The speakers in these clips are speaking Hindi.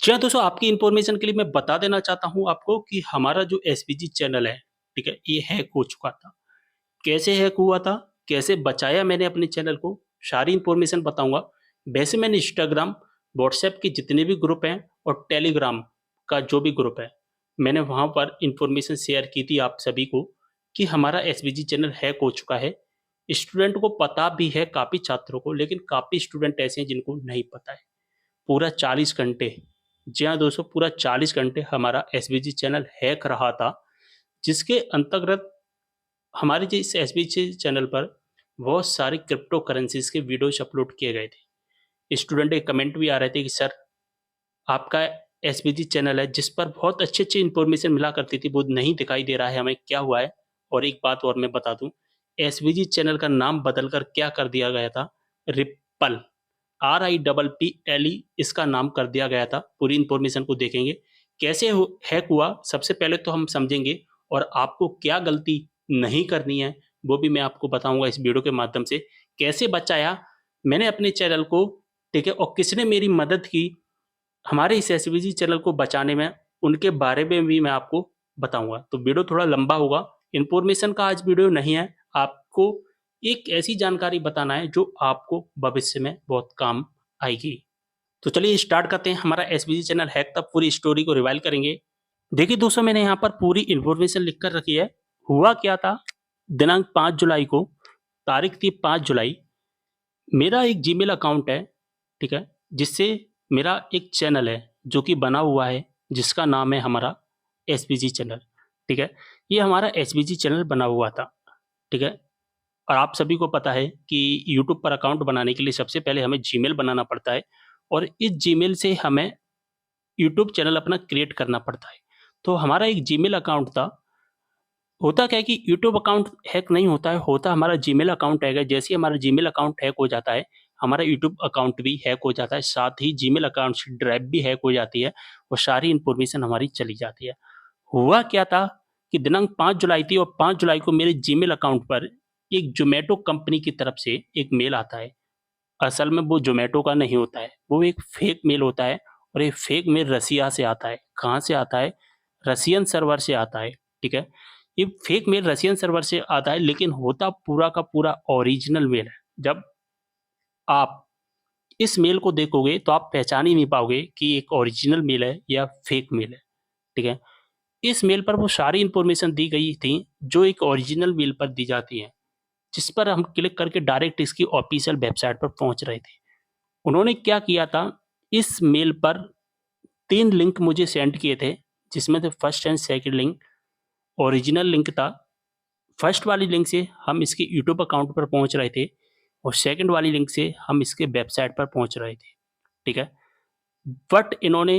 जी हाँ, दोस्तों आपकी इन्फॉर्मेशन के लिए मैं बता देना चाहता हूँ आपको कि हमारा जो एसवीजी चैनल है, ठीक है? ये हैक हो चुका था। कैसे हैक हुआ था? कैसे बचाया मैंने अपने चैनल को? सारी इन्फॉर्मेशन बताऊँगा। वैसे मैंने इंस्टाग्राम, व्हाट्सऐप के जितने भी ग्रुप हैं और टेलीग्राम का जो भी ग्रुप है, मैंने वहाँ पर इन्फॉर्मेशन शेयर की थी आप सभी को कि हमारा एसवीजी चैनल हैक हो चुका है। स्टूडेंट को पता भी है काफ़ी छात्रों को, लेकिन काफ़ी स्टूडेंट ऐसे हैं जिनको नहीं पता है। पूरा 40 घंटे, जी हाँ दोस्तों, पूरा 40 घंटे हमारा एसवीजी चैनल हैक रहा था, जिसके अंतर्गत हमारे जो इस एसवीजी चैनल पर बहुत सारी क्रिप्टो करेंसीज़ के वीडियोज़ अपलोड किए गए थे। स्टूडेंट के कमेंट भी आ रहे थे कि सर, आपका एसवीजी चैनल है जिस पर बहुत अच्छी-अच्छी इन्फॉर्मेशन मिला करती थी, वो नहीं दिखाई दे रहा है, हमें क्या हुआ है? और एक बात और मैं बता दूँ, एसवीजी चैनल का नाम बदल कर क्या कर दिया गया था? रिप्पल, RIPPLE इसका नाम कर दिया गया था। पूरी इन्फॉर्मेशन को देखेंगे। कैसे हो हैक हुआ, सबसे पहले तो हम समझेंगे और आपको क्या गलती नहीं करनी है, वो भी मैं आपको बताऊँगा इस वीडियो के माध्यम से। कैसे बचाया मैंने अपने चैनल को, ठीक है? और किसने मेरी मदद की हमारे इस एसवीजी चैनल को बचाने में, उनके बारे में भी मैं आपको बताऊँगा। तो वीडियो थोड़ा लंबा होगा, इन्फॉर्मेशन का आज वीडियो नहीं है, आपको एक ऐसी जानकारी बताना है जो आपको भविष्य में बहुत काम आएगी। तो चलिए स्टार्ट करते हैं, हमारा एसवीजी चैनल हैक था, पूरी स्टोरी को रिवाइल करेंगे। देखिए दोस्तों, मैंने यहाँ पर पूरी इन्फॉर्मेशन लिख कर रखी है। हुआ क्या था, दिनांक 5 जुलाई को, तारीख थी 5 जुलाई, मेरा एक जीमेल अकाउंट है, ठीक है? जिससे मेरा एक चैनल है, जो कि बना हुआ है, जिसका नाम है हमारा एसवीजी चैनल, ठीक है? ये हमारा एसवीजी चैनल बना हुआ था, ठीक है? और आप सभी को पता है कि यूट्यूब पर अकाउंट बनाने के लिए सबसे पहले हमें जीमेल बनाना पड़ता है और इस जीमेल से हमें यूट्यूब चैनल अपना क्रिएट करना पड़ता है। तो हमारा एक जीमेल अकाउंट था। होता क्या है कि यूट्यूब अकाउंट हैक नहीं होता है, होता हमारा जीमेल अकाउंट हैक है। जैसे ही हमारा जीमेल अकाउंट हैक हो जाता है, हमारा यूट्यूब अकाउंट भी हैक हो जाता है, साथ ही जीमेल अकाउंट से ड्राइव भी हैक हो जाती है और सारी इन्फॉर्मेशन हमारी चली जाती है। हुआ क्या था कि दिनांक 5 जुलाई थी और 5 जुलाई को मेरे जीमेल अकाउंट पर एक ज़ोमैटो कंपनी की तरफ से एक मेल आता है। असल में वो ज़ोमैटो का नहीं होता है, वो एक फेक मेल होता है और ये फेक मेल रसिया से आता है। कहाँ से आता है? रसियन सर्वर से आता है, ठीक है? ये फेक मेल रसियन सर्वर से आता है, लेकिन होता पूरा का पूरा ओरिजिनल मेल है। जब आप इस मेल को देखोगे तो आप पहचान ही नहीं पाओगे कि ये एक ओरिजिनल मेल है या फेक मेल है, ठीक है? इस मेल पर वो सारी इन्फॉर्मेशन दी गई थी जो एक ओरिजिनल मेल पर दी जाती है, जिस पर हम क्लिक करके डायरेक्ट इसकी ऑफ़िशियल वेबसाइट पर पहुँच रहे थे। उन्होंने क्या किया था, इस मेल पर 3 लिंक मुझे सेंड किए थे, जिसमें से first and second link original link था। फर्स्ट वाली लिंक से हम इसके यूट्यूब अकाउंट पर पहुँच रहे थे और सेकंड वाली लिंक से हम इसके वेबसाइट पर पहुँच रहे थे, ठीक है? बट इन्होंने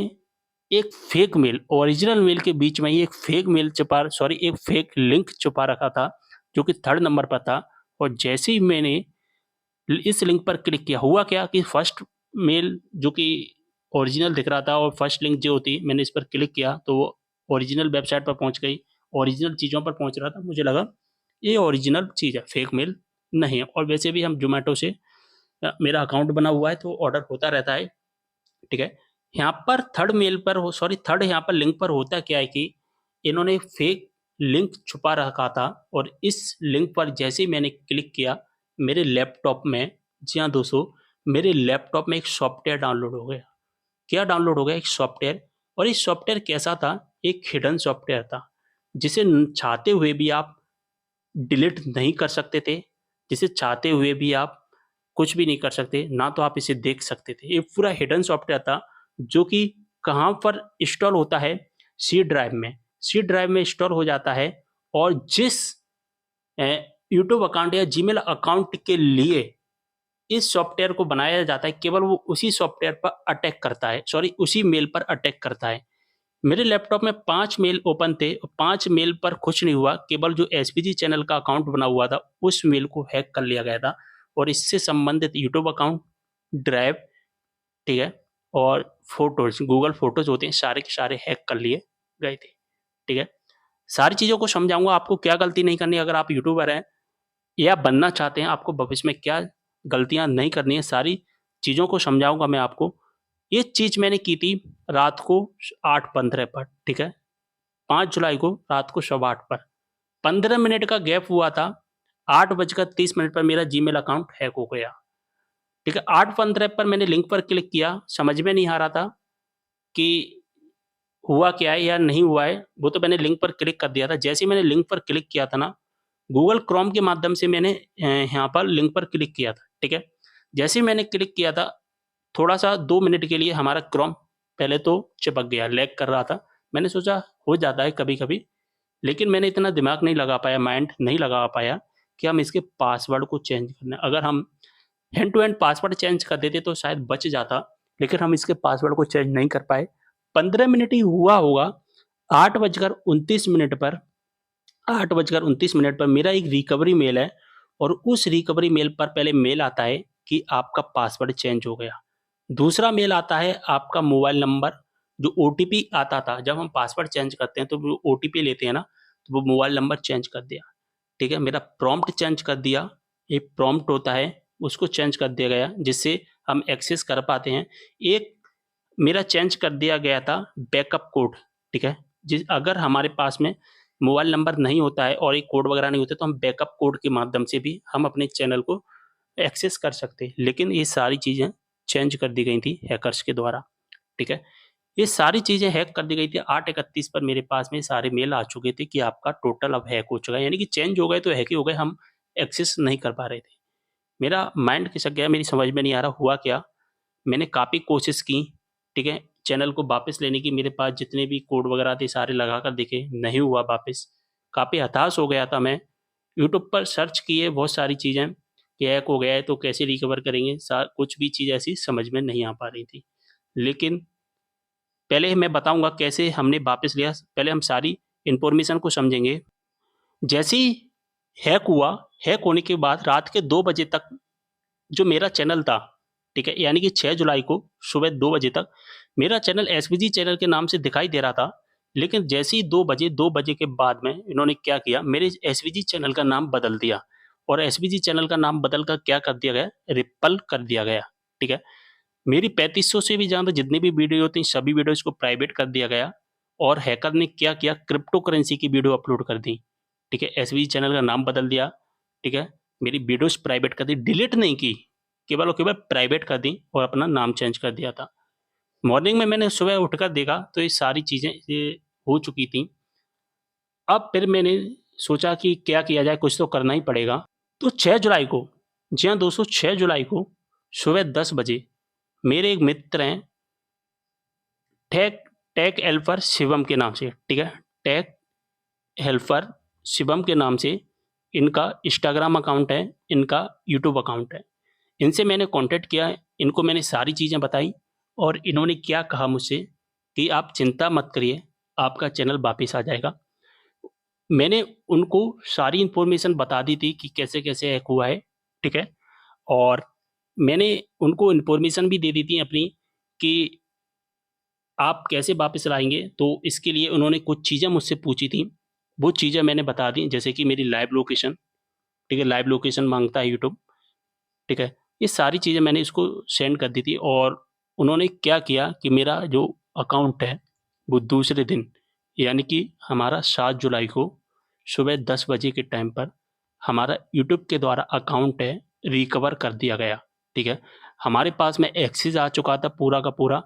एक फेक मेल, ओरिजिनल मेल के बीच में ही एक फेक मेल छुपा सॉरी एक फेक लिंक छुपा रखा था, जो कि थर्ड नंबर पर था और जैसे ही मैंने इस लिंक पर क्लिक किया, हुआ क्या कि फर्स्ट मेल जो कि ओरिजिनल दिख रहा था और फर्स्ट लिंक जो होती मैंने इस पर क्लिक किया तो वो ओरिजिनल वेबसाइट पर पहुँच गई, ओरिजिनल चीज़ों पर पहुँच रहा था। मुझे लगा ये ओरिजिनल चीज़ है, फेक मेल नहीं है और वैसे भी हम ज़ोमैटो से मेरा अकाउंट बना हुआ है तो ऑर्डर होता रहता है, ठीक है? यहाँ पर थर्ड यहाँ पर लिंक पर होता क्या है कि इन्होंने फेक लिंक छुपा रखा था और इस लिंक पर जैसे ही मैंने क्लिक किया, मेरे लैपटॉप में, जी हाँ दोस्तों, मेरे लैपटॉप में एक सॉफ्टवेयर डाउनलोड हो गया। क्या डाउनलोड हो गया? एक सॉफ्टवेयर और इस सॉफ्टवेयर कैसा था? एक हिडन सॉफ्टवेयर था, जिसे चाहते हुए भी आप डिलीट नहीं कर सकते थे, जिसे चाहते हुए भी आप कुछ भी नहीं कर सकते, ना तो आप इसे देख सकते थे। ये पूरा हिडन सॉफ्टवेयर था, जो कि कहाँ पर इंस्टॉल होता है? सी ड्राइव में। सी ड्राइव में इंस्टॉल हो जाता है और जिस अ, यूट्यूब अकाउंट या जीमेल अकाउंट के लिए इस सॉफ्टवेयर को बनाया जाता है, केवल वो उसी सॉफ्टवेयर पर अटैक करता है, सॉरी उसी मेल पर अटैक करता है। मेरे लैपटॉप में 5 मेल ओपन थे, 5 मेल पर कुछ नहीं हुआ, केवल जो एसवीजी चैनल का अकाउंट बना हुआ था, उस मेल को हैक कर लिया गया था और इससे संबंधित यूट्यूब अकाउंट, ड्राइव, ठीक है? और फ़ोटोज़, गूगल फ़ोटोज़ होते हैं, सारे के सारे हैक कर लिए गए थे, ठीक है? सारी चीज़ों को समझाऊँगा आपको क्या गलती नहीं करनी है अगर आप यूट्यूबर हैं या बनना चाहते हैं, आपको भविष्य में क्या गलतियाँ नहीं करनी है, सारी चीज़ों को समझाऊँगा मैं आपको। ये चीज़ मैंने की थी रात को 8:15 पर, ठीक है, 5 जुलाई को रात को 8:15 पर 15 मिनट का गैप हुआ था। 8:30 पर मेरा जीमेल अकाउंट हैक हो गया, ठीक है। 8:15 पर मैंने लिंक पर क्लिक किया, समझ में नहीं आ रहा था कि हुआ क्या है या नहीं हुआ है, वो तो मैंने लिंक पर क्लिक कर दिया था। जैसे ही मैंने लिंक पर क्लिक किया था ना, गूगल क्रोम के माध्यम से मैंने यहाँ पर लिंक पर क्लिक किया था, ठीक है। जैसे ही मैंने क्लिक किया था, थोड़ा-सा 2 मिनट के लिए हमारा क्रोम पहले तो चिपक गया, लैग कर रहा था। मैंने सोचा हो जाता है कभी-कभी, लेकिन मैंने इतना दिमाग नहीं लगा पाया, माइंड नहीं लगा पाया कि हम इसके पासवर्ड को चेंज करना है। अगर हम end to end password change कर देते तो शायद बच जाता, लेकिन हम इसके पासवर्ड को चेंज नहीं कर पाए। 15 मिनट ही हुआ होगा, 8:29 पर 8:29 पर मेरा एक रिकवरी मेल है और उस रिकवरी मेल पर पहले मेल आता है कि आपका पासवर्ड चेंज हो गया। दूसरा मेल आता है आपका मोबाइल नंबर, जो ओटीपी आता था जब हम पासवर्ड चेंज करते हैं तो वो ओटीपी लेते हैं ना, तो वो मोबाइल नंबर चेंज कर दिया, ठीक है। मेरा प्रॉम्प्ट चेंज कर दिया, एक प्रॉम्प्ट होता है उसको चेंज कर दिया गया जिससे हम एक्सेस कर पाते हैं। एक मेरा चेंज कर दिया गया था बैकअप कोड, ठीक है। जिस अगर हमारे पास में मोबाइल नंबर नहीं होता है और एक कोड वगैरह नहीं होते तो हम बैकअप कोड के माध्यम से भी हम अपने चैनल को एक्सेस कर सकते हैं। लेकिन ये सारी चीज़ें चेंज कर दी गई थी हैकर्स के द्वारा, ठीक है। ये सारी चीज़ें हैक कर दी गई थी। 8:31 पर मेरे पास में सारे मेल आ चुके थे कि आपका टोटल अब हैक हो चुका है, यानी कि चेंज हो गए तो हैक ही हो गए, हम एक्सेस नहीं कर पा रहे थे। मेरा माइंड खिसक गया, मेरी समझ में नहीं आ रहा हुआ क्या। मैंने काफ़ी कोशिश की, ठीक है, चैनल को वापस लेने की। मेरे पास जितने भी कोड वगैरह थे सारे लगा कर देखे, नहीं हुआ वापस। काफ़ी हताश हो गया था मैं। यूट्यूब पर सर्च किए बहुत सारी चीज़ें कि हैक हो गया है तो कैसे रिकवर करेंगे, कुछ भी चीज़ ऐसी समझ में नहीं आ पा रही थी। लेकिन पहले मैं बताऊँगा कैसे हमने वापस लिया, पहले हम सारी इन्फॉर्मेशन को समझेंगे। जैसे ही हैक हुआ, हैक होने के बाद रात के 2 बजे तक जो मेरा चैनल था, ठीक है, यानी कि 6 जुलाई को सुबह 2 बजे तक मेरा चैनल एसवीजी चैनल के नाम से दिखाई दे रहा था। लेकिन जैसे ही 2 बजे के बाद में इन्होंने क्या किया, मेरे एसवीजी चैनल का नाम बदल दिया और एसवीजी चैनल का नाम बदल कर क्या कर दिया गया, रिप्पल कर दिया गया, ठीक है। मेरी 3500 से भी ज़्यादा जितनी भी वीडियो थी सभी वीडियोज़ को प्राइवेट कर दिया गया और हैकर ने क्या किया, क्रिप्टो करेंसी की वीडियो अपलोड कर दी, ठीक है। एसवीजी चैनल का नाम बदल दिया, ठीक है। मेरी वीडियोज़ प्राइवेट कर दी, डिलीट नहीं की, केवल और केवल प्राइवेट कर दी और अपना नाम चेंज कर दिया था। मॉर्निंग में मैंने सुबह उठकर देखा तो ये सारी चीज़ें ये हो चुकी थी। अब फिर मैंने सोचा कि क्या किया जाए, कुछ तो करना ही पड़ेगा। तो 6 जुलाई को, जी हाँ दोस्तों, 6 जुलाई को सुबह 10 बजे मेरे एक मित्र हैं, टेक टेक हेल्पर शिवम के नाम से, ठीक है। टेक हेल्पर शिवम के नाम से इनका इंस्टाग्राम अकाउंट है, इनका यूट्यूब अकाउंट है। इनसे मैंने कॉन्टैक्ट किया, इनको मैंने सारी चीज़ें बताई और इन्होंने क्या कहा मुझसे कि आप चिंता मत करिए, आपका चैनल वापस आ जाएगा। मैंने उनको सारी इन्फॉर्मेशन बता दी थी कि कैसे-कैसे हैक हुआ है, ठीक है? और मैंने उनको इन्फॉर्मेशन भी दे दी थी अपनी कि आप कैसे वापस लाएँगे, तो इसके लिए उन्होंने कुछ चीज़ें मुझसे पूछी थी। वो चीज़ें मैंने बता दी, जैसे कि मेरी लाइव लोकेशन, ठीक है? लाइव लोकेशन माँगता है यूट्यूब, ठीक है? ये सारी चीज़ें मैंने इसको सेंड कर दी थी और उन्होंने क्या किया कि मेरा जो अकाउंट है, वो दूसरे दिन यानी कि हमारा 7 जुलाई को सुबह 10 बजे के टाइम पर हमारा यूट्यूब के द्वारा अकाउंट है, रिकवर कर दिया गया, ठीक है? हमारे पास में एक्सेस आ चुका था पूरा का पूरा,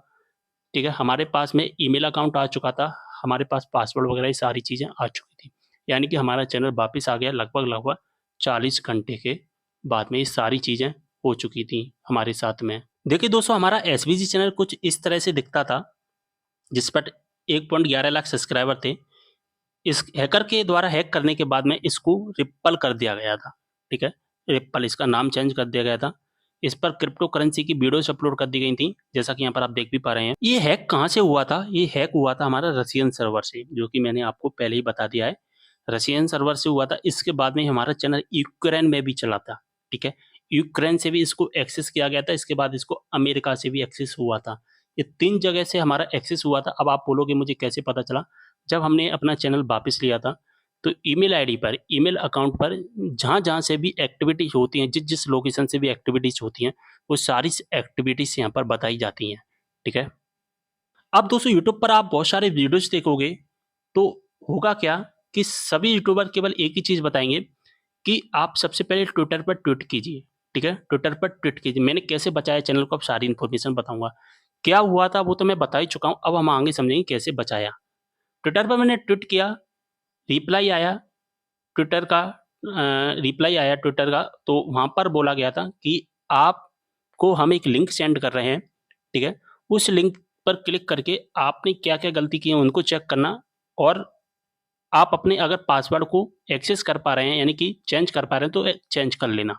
ठीक है? हमारे पास में ईमेल अकाउंट आ चुका था, हमारे पास पासवर्ड वगैरह ये सारी चीज़ें आ चुकी थी। यानी कि हमारा चैनल वापस आ गया लगभग-लगभग 40 घंटे के बाद में ये सारी चीज़ें हो चुकी थी हमारे साथ में। देखिए दोस्तों, हमारा एसवीजी चैनल कुछ इस तरह से दिखता था, जिस पर 1.11 लाख सब्सक्राइबर थे। इस हैकर के द्वारा हैक करने के बाद में इसको रिप्पल कर दिया गया था, ठीक है? रिप्पल इसका नाम चेंज कर दिया गया था। इस पर क्रिप्टो करेंसी की वीडियोज़ अपलोड कर दी गई थी, जैसा कि यहाँ पर आप देख भी पा रहे हैं। ये हैक कहाँ से हुआ था? ये हैक हुआ था हमारा रशियन सर्वर से, जो कि मैंने आपको पहले ही बता दिया है। रशियन सर्वर से हुआ था, इसके बाद में हमारा चैनल यूक्रेन में भी चला था, ठीक है? यूक्रेन से भी इसको एक्सेस किया गया था, इसके बाद इसको अमेरिका से भी एक्सेस हुआ था। ये 3 जगह से हमारा एक्सेस हुआ था। अब आप बोलोगे मुझे कैसे पता चला? जब हमने अपना चैनल वापस लिया था, तो ईमेल आईडी पर, ईमेल अकाउंट पर जहाँ-जहाँ से भी एक्टिविटीज़ होती हैं, जिस-जिस लोकेशन से भी एक्टिविटीज़ होती हैं, वो सारी स एक्टिविटीज़ यहाँ पर बताई जाती हैं, ठीक है? अब दोस्तों यूट्यूब पर आप बहुत सारे वीडियोज़ देखोगे, तो होगा क्या कि सभी यूट्यूबर केवल एक ही चीज़ बताएँगे कि आप सबसे पहले ट्विटर पर ट्वीट कीजिए, ठीक है? ट्विटर पर ट्वीट कीजिए। मैंने कैसे बचाया चैनल को, अब सारी इन्फॉर्मेशन बताऊँगा। क्या हुआ था वो तो मैं बता ही चुका हूँ, अब हम आगे समझेंगे कैसे बचाया। ट्विटर पर मैंने ट्वीट किया, रिप्लाई आया ट्विटर का रिप्लाई आया ट्विटर का, तो वहाँ पर बोला गया था कि आपको हम एक लिंक सेंड कर रहे हैं, ठीक है? उस लिंक पर क्लिक करके आपने क्या-क्या गलती की है उनको चेक करना और आप अपने अगर पासवर्ड को एक्सेस कर पा रहे हैं यानी कि चेंज कर पा रहे हैं तो चेंज कर लेना।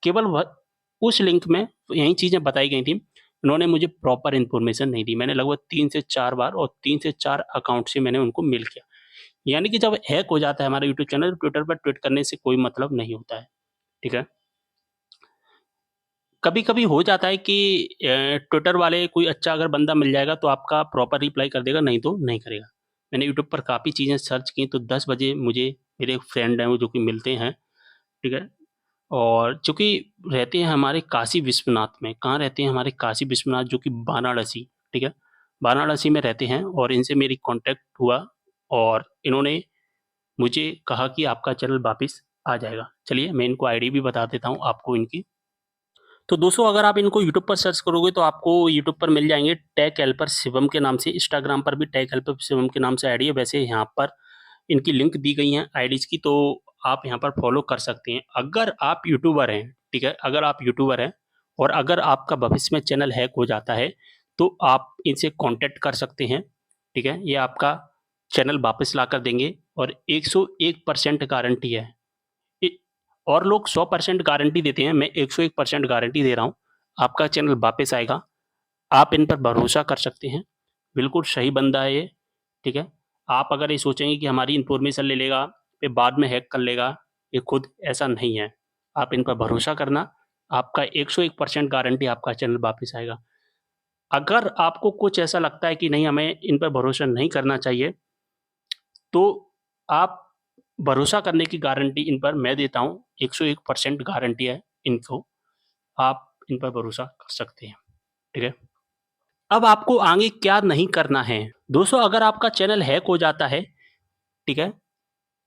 केवल वह उस लिंक में यही चीज़ें बताई गई थी। उन्होंने मुझे प्रॉपर इन्फॉर्मेशन नहीं दी। मैंने लगभग 3 से 4 बार और 3 से 4 अकाउंट से मैंने उनको मेल किया। यानी कि जब हैक हो जाता है हमारा यूट्यूब चैनल, ट्विटर पर ट्वीट करने से कोई मतलब नहीं होता है, ठीक है? कभी-कभी हो जाता है कि ट्विटर वाले कोई अच्छा अगर बंदा मिल जाएगा तो आपका प्रॉपर रिप्लाई कर देगा, नहीं तो नहीं करेगा। मैंने यूट्यूब पर काफ़ी चीज़ें सर्च की तो 10 बजे मुझे मेरे एक फ्रेंड हैं वो जो कि मिलते हैं, ठीक है? और चूँकि रहते हैं हमारे काशी विश्वनाथ में, कहाँ रहते हैं हमारे काशी विश्वनाथ जो कि वाराणसी, ठीक है? वाराणसी में रहते हैं और इनसे मेरी कॉन्टैक्ट हुआ और इन्होंने मुझे कहा कि आपका चैनल वापिस आ जाएगा। चलिए मैं इनको आईडी भी बता देता हूँ आपको इनकी। तो दोस्तों अगर आप इनको यूट्यूब पर सर्च करोगे तो आपको यूट्यूब पर मिल जाएँगे टेक हेल्पर शिवम के नाम से, इंस्टाग्राम पर भी टेक हेल्पर शिवम के नाम से आईडी है। वैसे यहाँ पर इनकी लिंक दी गई हैं आईडीज़ की तो आप यहाँ पर फॉलो कर सकते हैं। अगर आप यूट्यूबर हैं, ठीक है? अगर आप यूट्यूबर हैं और अगर आपका भविष्य में चैनल हैक हो जाता है, तो आप इनसे कॉन्टैक्ट कर सकते हैं, ठीक है? ये आपका चैनल वापस लाकर देंगे और 101% गारंटी है। इ और लोग 100% गारंटी देते हैं, मैं 101% गारंटी दे रहा हूँ, आपका चैनल वापस आएगा। आप इन पर भरोसा कर सकते हैं, बिल्कुल सही बंदा है ये, ठीक है? आप अगर ये सोचेंगे कि हमारी इन्फॉर्मेशन ले लेगा, फिर बाद में हैक कर लेगा, ये खुद ऐसा नहीं है। आप इन पर भरोसा करना, आपका 101% गारंटी आपका चैनल वापस आएगा। अगर आपको कुछ ऐसा लगता है कि नहीं हमें इन पर भरोसा नहीं करना चाहिए, तो आप भरोसा करने की गारंटी इन पर मैं देता हूँ, 101% गारंटी है इनको, आप इन पर भरोसा कर सकते हैं, ठीक है? अब आपको आगे क्या नहीं करना है? दोस्तों अगर आपका चैनल हैक हो जाता है, ठीक है?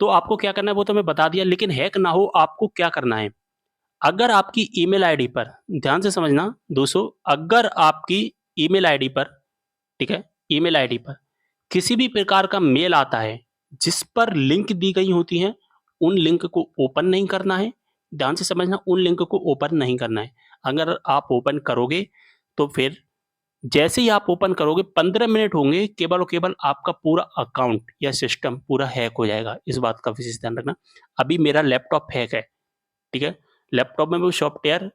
तो आपको क्या करना है वो तो मैं बता दिया लेकिन हैक ना हो आपको क्या करना है? अगर आपकी ईमेल आईडी पर ध्यान से समझना दोस्तों, अगर आपकी ईमेल आईडी पर, ठीक है? ईमेल आईडी पर किसी भी प्रकार का मेल आता है, जिस पर लिंक दी गई होती हैं, उन लिंक को ओपन नहीं करना है। ध्यान से समझना उन लिंक को ओपन नहीं करना है। अगर आप ओपन करोगे, तो फिर जैसे ही आप ओपन करोगे 15 मिनट होंगे केवल और केवल आपका पूरा अकाउंट या सिस्टम पूरा हैक हो जाएगा। इस बात का विशेष ध्यान रखना। अभी मेरा लैपटॉप हैक है, ठीक है? लैपटॉप में वो सॉफ्टवेयर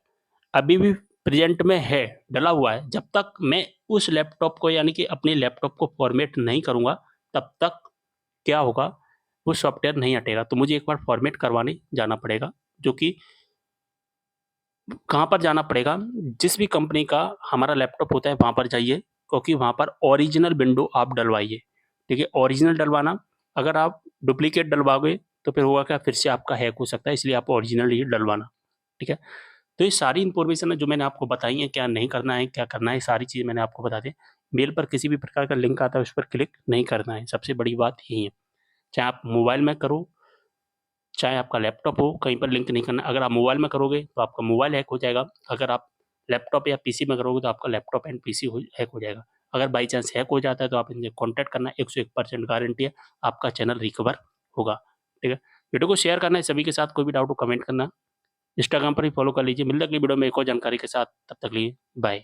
अभी भी प्रेज़ेंट में है, डला हुआ है। जब तक मैं उस लैपटॉप को यानी कि अपने लैपटॉप को फ़ॉर्मेट नहीं करूँगा, तब तक क्या होगा, वो सॉफ्टवेयर नहीं हटेगा। तो मुझे एक बार फ़ॉर्मेट करवाने जाना पड़ेगा, जो कि कहाँ पर जाना पड़ेगा, जिस भी कंपनी का हमारा लैपटॉप होता है, वहाँ पर जाइए, क्योंकि वहाँ पर ओरिजिनल विंडो आप डलवाइए, ठीक है? ओरिजिनल डलवाना, अगर आप डुप्लीकेट डलवाओगे, तो फिर होगा क्या, फिर से आपका हैक हो सकता है, इसलिए आप ओरिजिनल ही डलवाना, ठीक है? तो ये सारी इन्फॉर्मेशन है जो मैंने आपको बताई है, क्या नहीं करना है, क्या करना है, सारी चीज़ें मैंने आपको बता दी। मेल पर किसी भी प्रकार का लिंक आता है, उस पर क्लिक नहीं करना है, सबसे बड़ी बात यही है। चाहे आप मोबाइल में करो, चाहे आपका लैपटॉप हो, कहीं पर लिंक नहीं करना। अगर आप मोबाइल में करोगे, तो आपका मोबाइल हैक हो जाएगा। अगर आप लैपटॉप या पीसी में करोगे, तो आपका लैपटॉप एंड पीसी हैक हो जाएगा। अगर बाई चांस हैक हो जाता है, तो आप इनसे कॉन्टैक्ट करना, 101% गारंटी है, आपका चैनल रिकवर होगा, ठीक है? वीडियो को शेयर करना है सभी के साथ, कोई भी डाउट हो कमेंट करना। इंस्टाग्राम पर भी फॉलो कर लीजिए। मिलते हैं अगली वीडियो में एक और जानकारी के साथ, तब तक के लिए बाय।